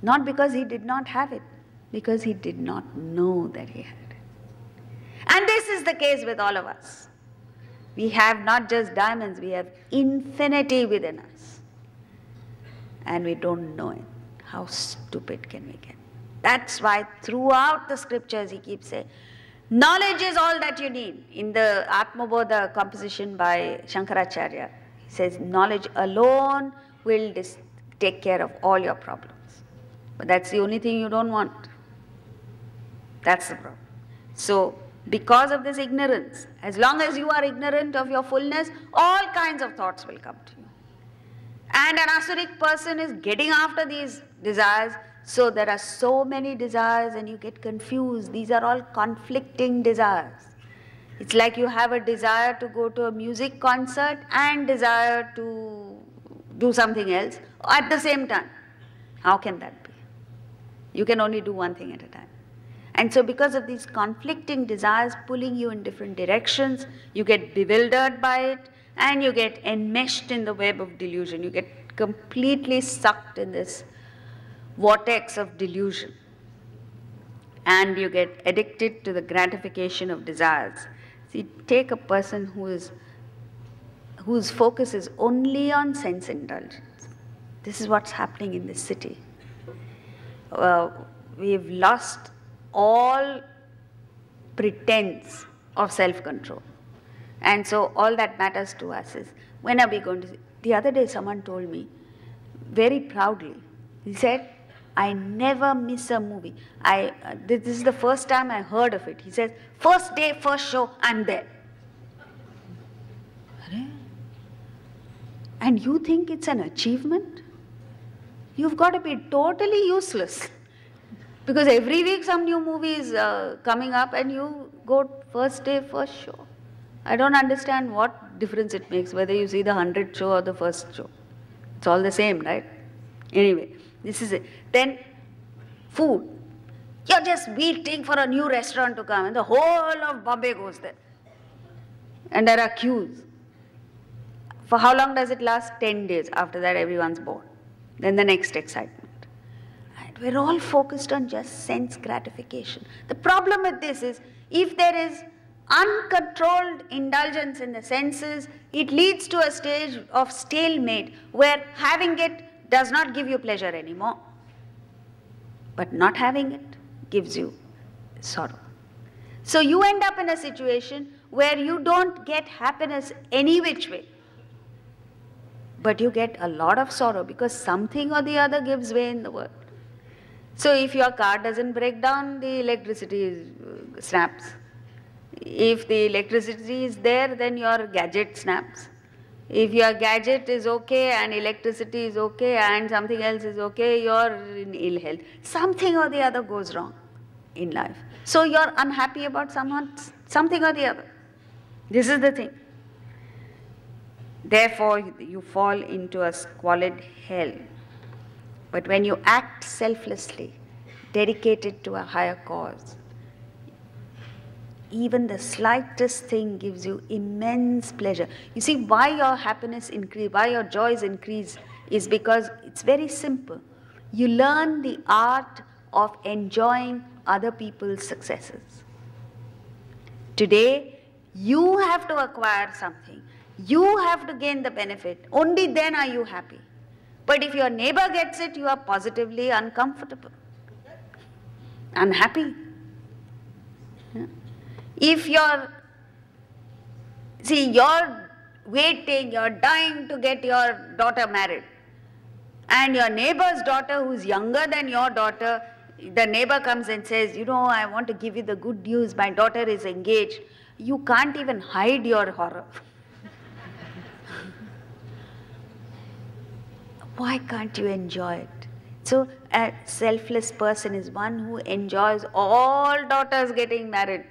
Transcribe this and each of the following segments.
Not because he did not have it, because he did not know that he had it. And this is the case with all of us. We have not just diamonds, we have infinity within us. And we don't know it. How stupid can we get? That's why throughout the scriptures he keeps saying, knowledge is all that you need. In the Atmabodha composition by Shankaracharya, he says, knowledge alone will take care of all your problems. But that's the only thing you don't want. That's the problem. So, because of this ignorance, as long as you are ignorant of your fullness, all kinds of thoughts will come to you. And an asuric person is getting after these desires, so there are so many desires and you get confused. These are all conflicting desires. It's like you have a desire to go to a music concert and desire to do something else at the same time. How can that be? You can only do one thing at a time. And so because of these conflicting desires pulling you in different directions, you get bewildered by it and you get enmeshed in the web of delusion. You get completely sucked in this vortex of delusion. And you get addicted to the gratification of desires. See, take a person whose focus is only on sense indulgence. This is what's happening in this city. We've lost all pretense of self-control. And so all that matters to us is, when are we going to see? The other day someone told me, very proudly, he said, I never miss a movie. This is the first time I heard of it. He says, first day, first show, I'm there. And you think it's an achievement? You've got to be totally useless. Because every week some new movie is coming up and you go first day, first show. I don't understand what difference it makes, whether you see the 100th show or the first show. It's all the same, right? Anyway, this is it. Then, food. You're just waiting for a new restaurant to come and the whole of Bombay goes there. And there are queues. For how long does it last? 10 days. After that, everyone's bored. Then the next excitement. And we're all focused on just sense gratification. The problem with this is, if there is uncontrolled indulgence in the senses, it leads to a stage of stalemate where having it does not give you pleasure anymore. But not having it gives you sorrow. So you end up in a situation where you don't get happiness any which way. But you get a lot of sorrow because something or the other gives way in the world. So if your car doesn't break down, the electricity snaps. If the electricity is there, then your gadget snaps. If your gadget is okay and electricity is okay and something else is okay, you're in ill health. Something or the other goes wrong in life. So you're unhappy about something or the other. This is the thing. Therefore, you fall into a squalid hell. But when you act selflessly, dedicated to a higher cause, even the slightest thing gives you immense pleasure. You see, why your happiness increase, why your joys increase, is because it's very simple. You learn the art of enjoying other people's successes. Today, you have to acquire something. You have to gain the benefit. Only then are you happy. But if your neighbor gets it, you are positively uncomfortable, unhappy. Yeah. If you're waiting, you're dying to get your daughter married, and your neighbor's daughter who's younger than your daughter, the neighbor comes and says, you know, I want to give you the good news, my daughter is engaged. You can't even hide your horror. Why can't you enjoy it? So a selfless person is one who enjoys all daughters getting married,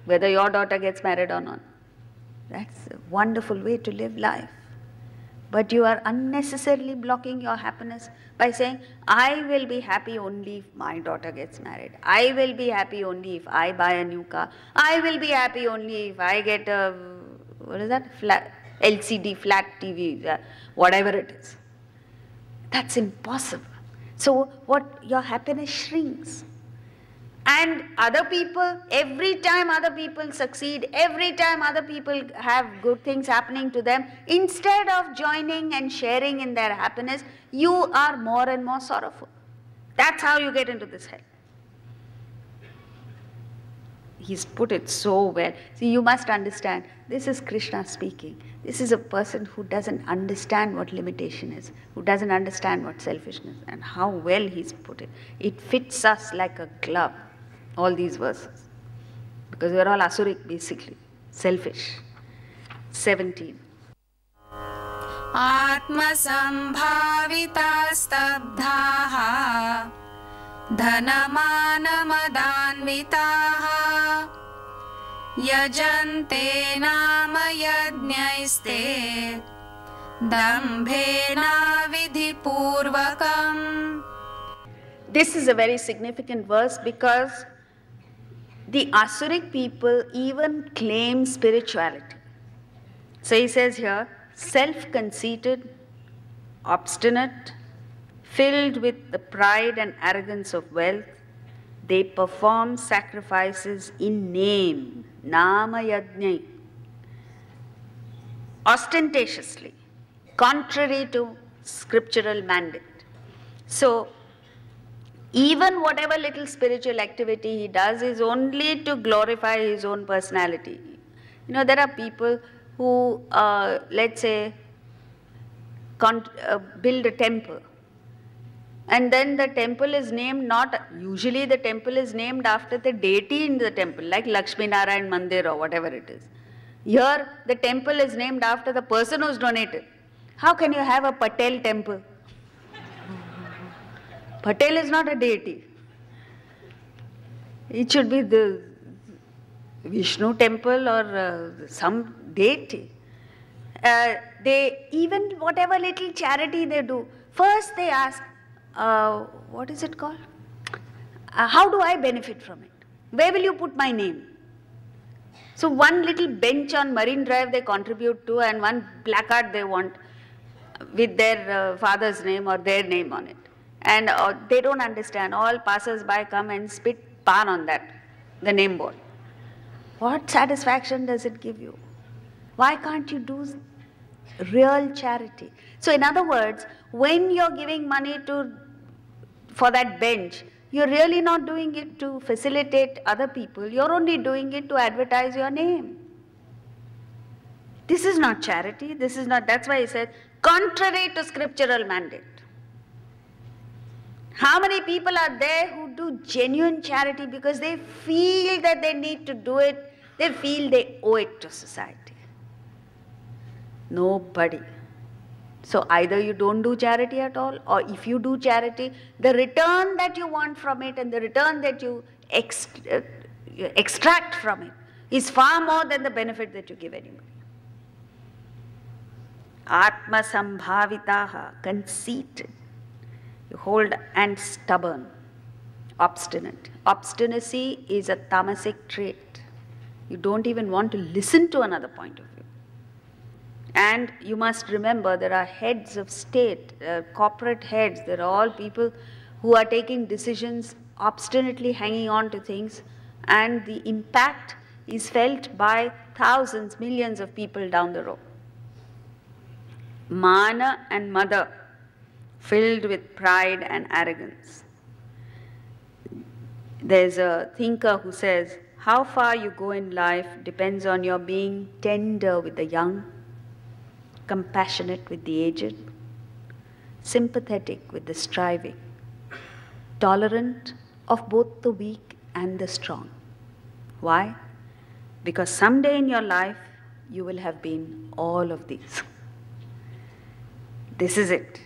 whether your daughter gets married or not. That's a wonderful way to live life. But you are unnecessarily blocking your happiness by saying, I will be happy only if my daughter gets married. I will be happy only if I buy a new car. I will be happy only if I get a, LCD flat TV, whatever it is. That's impossible. So what, your happiness shrinks. And other people, every time other people succeed, every time other people have good things happening to them, instead of joining and sharing in their happiness, you are more and more sorrowful. That's how you get into this hell. He's put it so well. See, you must understand, this is Krishna speaking. This is a person who doesn't understand what limitation is, who doesn't understand what selfishness, and how well he's put it. It fits us like a glove, all these verses. Because we're all asuric, basically, selfish. 17. Atmasambhavita-stabdhaha dhanamana-madanvitaha yajante nama-yajnaiste dambhena vidhipurvakam. This is a very significant verse because the Asuric people even claim spirituality. So he says here, self-conceited, obstinate, filled with the pride and arrogance of wealth, they perform sacrifices in name, nama yajna, ostentatiously, contrary to scriptural mandate. So, even whatever little spiritual activity he does is only to glorify his own personality. You know, there are people who, let's say, build a temple. And then the temple is named usually the temple is named after the deity in the temple, like Lakshmi Narayan Mandir or whatever it is. Here, the temple is named after the person who's donated. How can you have a Patel temple? Patel is not a deity. It should be the Vishnu temple or some deity. They, even whatever little charity they do, first they ask, what is it called? How do I benefit from it? Where will you put my name? So one little bench on Marine Drive they contribute to, and one placard they want with their father's name or their name on it. And they don't understand. All passers-by come and spit pan on that, the name board. What satisfaction does it give you? Why can't you do real charity? So in other words, when you're giving money for that bench, you're really not doing it to facilitate other people. You're only doing it to advertise your name. This is not charity. This is not, that's why he said, contrary to scriptural mandate. How many people are there who do genuine charity because they feel that they need to do it, they feel they owe it to society? Nobody. So either you don't do charity at all, or if you do charity, the return that you want from it and the return that you extract from it is far more than the benefit that you give anybody. Atma sambhavitaha, conceited, you hold, and stubborn, obstinate. Obstinacy is a tamasic trait. You don't even want to listen to another point of view. And you must remember, there are heads of state, corporate heads, there are all people who are taking decisions, obstinately hanging on to things, and the impact is felt by thousands, millions of people down the road. Mana and mother, filled with pride and arrogance. There's a thinker who says, how far you go in life depends on your being tender with the young, compassionate with the aged, sympathetic with the striving, tolerant of both the weak and the strong. Why? Because someday in your life, you will have been all of these. This is it.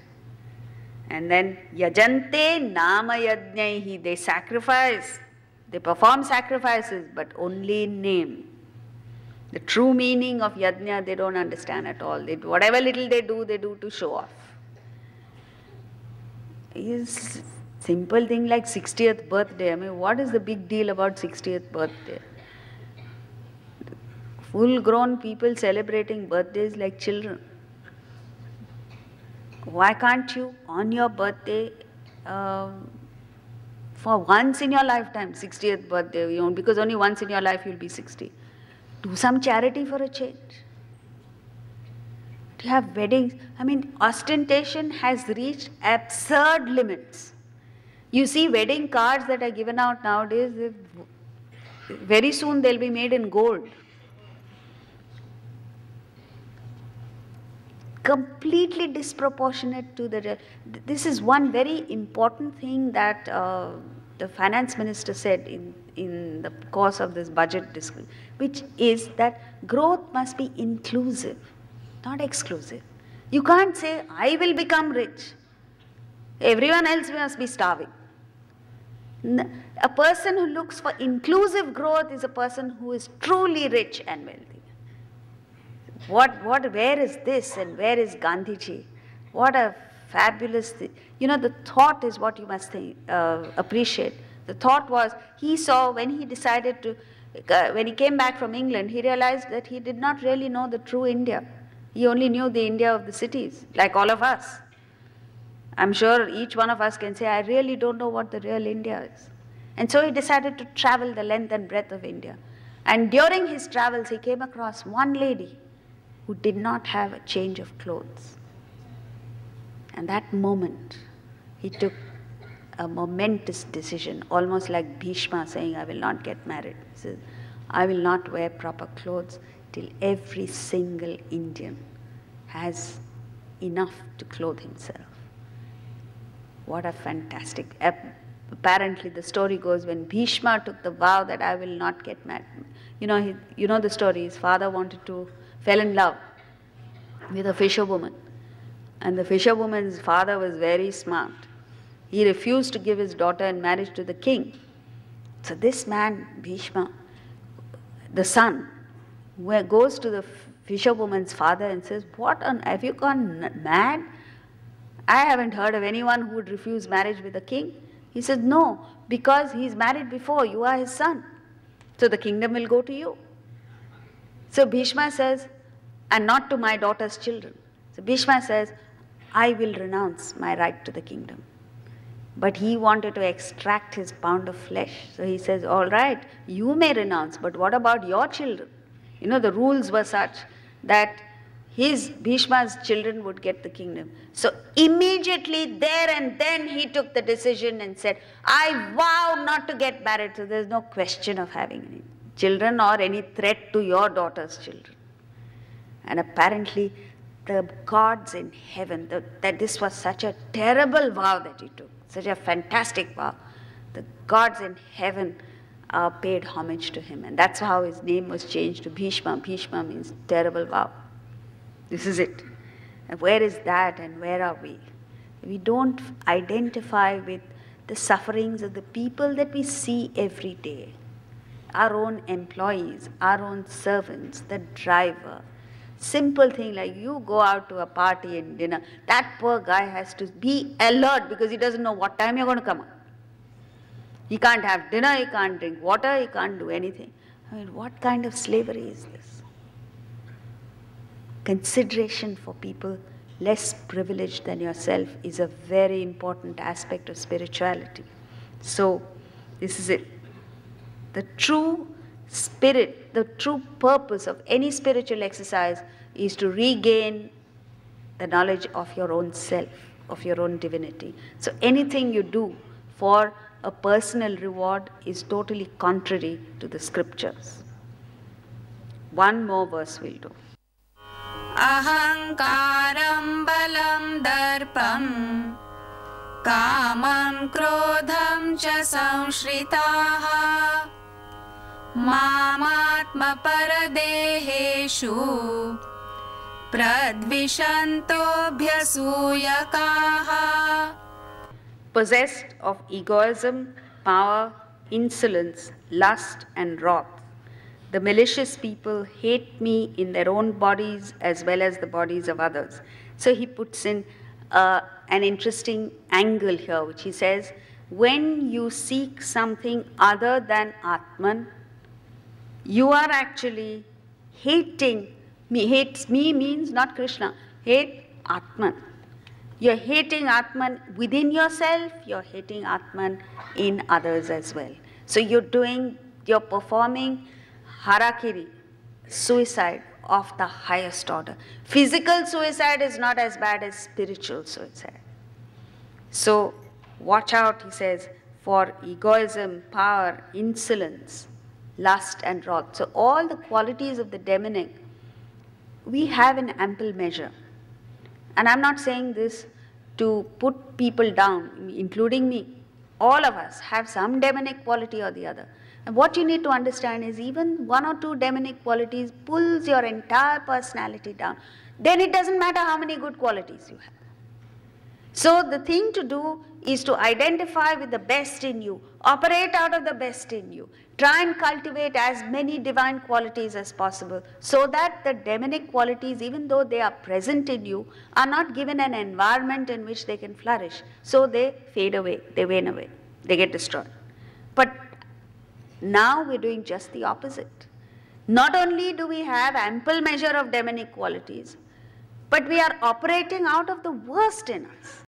And then, yajante nama yajnaihi, they sacrifice, they perform sacrifices, but only in name. The true meaning of yajna, they don't understand at all. Whatever little they do to show off. It's simple thing like 60th birthday. I mean, what is the big deal about 60th birthday? Full-grown people celebrating birthdays like children. Why can't you, on your birthday, for once in your lifetime, 60th birthday, because only once in your life you'll be 60. Do some charity for a change. To have weddings, I mean, ostentation has reached absurd limits. You see wedding cards that are given out nowadays, very soon they'll be made in gold. Completely disproportionate to the... This is one very important thing that the finance minister said in the course of this budget discussion, which is that growth must be inclusive, not exclusive. You can't say, I will become rich. Everyone else must be starving. A person who looks for inclusive growth is a person who is truly rich and wealthy. Where is this and where is Gandhiji? What a fabulous thing. The thought is what you must appreciate. The thought was, he saw when he decided to, when he came back from England, he realized that he did not really know the true India. He only knew the India of the cities, like all of us. I'm sure each one of us can say, I really don't know what the real India is. And so he decided to travel the length and breadth of India. And during his travels, he came across one lady who did not have a change of clothes. And that moment, he took a momentous decision, almost like Bhishma saying, I will not get married. He says, I will not wear proper clothes till every single Indian has enough to clothe himself. What a fantastic... Apparently the story goes, when Bhishma took the vow that I will not get married, you know the story, his father fell in love with a fisherwoman. And the fisherwoman's father was very smart. He refused to give his daughter in marriage to the king. So this man, Bhishma, the son, goes to the fisherwoman's father and says, what on, have you gone mad? I haven't heard of anyone who would refuse marriage with a king. He says, no, because he's married before, you are his son. So the kingdom will go to you. So Bhishma says, and not to my daughter's children. So Bhishma says, I will renounce my right to the kingdom. But he wanted to extract his pound of flesh. So he says, all right, you may renounce, but what about your children? The rules were such that Bhishma's children would get the kingdom. So immediately there and then he took the decision and said, I vow not to get married. So there's no question of having any children or any threat to your daughter's children. And apparently the gods in heaven, that this was such a terrible vow that he took, such a fantastic vow. The gods in heaven paid homage to him. And that's how his name was changed to Bhishma. Bhishma means terrible vow. This is it. And where is that and where are we? We don't identify with the sufferings of the people that we see every day. Our own employees, our own servants, the driver. Simple thing like you go out to a party and dinner, that poor guy has to be alert because he doesn't know what time you're going to come out. He can't have dinner, he can't drink water, he can't do anything. I mean, what kind of slavery is this? Consideration for people less privileged than yourself is a very important aspect of spirituality. So, this is it. The true spirit, the true purpose of any spiritual exercise is to regain the knowledge of your own self, of your own divinity. So anything you do for a personal reward is totally contrary to the scriptures. One more verse we'll do. Ahankaram balam darpam kamam krodham cha samshritaha Mamatma paradeheshu pradvishantobhyasuyakaha. Possessed of egoism, power, insolence, lust and wrath, the malicious people hate me in their own bodies as well as the bodies of others. So he puts in an interesting angle here, which he says, when you seek something other than Atman, you are actually hating me. Hates me means not Krishna. Hate Atman. You're hating Atman within yourself, you're hating Atman in others as well. So you're performing harakiri, suicide of the highest order. Physical suicide is not as bad as spiritual suicide. So watch out, he says, for egoism, power, insolence, lust and wrath. So all the qualities of the demonic, we have in ample measure. And I'm not saying this to put people down, including me. All of us have some demonic quality or the other. And what you need to understand is even one or two demonic qualities pulls your entire personality down. Then it doesn't matter how many good qualities you have. So the thing to do is to identify with the best in you, operate out of the best in you, try and cultivate as many divine qualities as possible so that the demonic qualities, even though they are present in you, are not given an environment in which they can flourish. So they fade away, they wane away, they get destroyed. But now we're doing just the opposite. Not only do we have ample measure of demonic qualities, but we are operating out of the worst in us.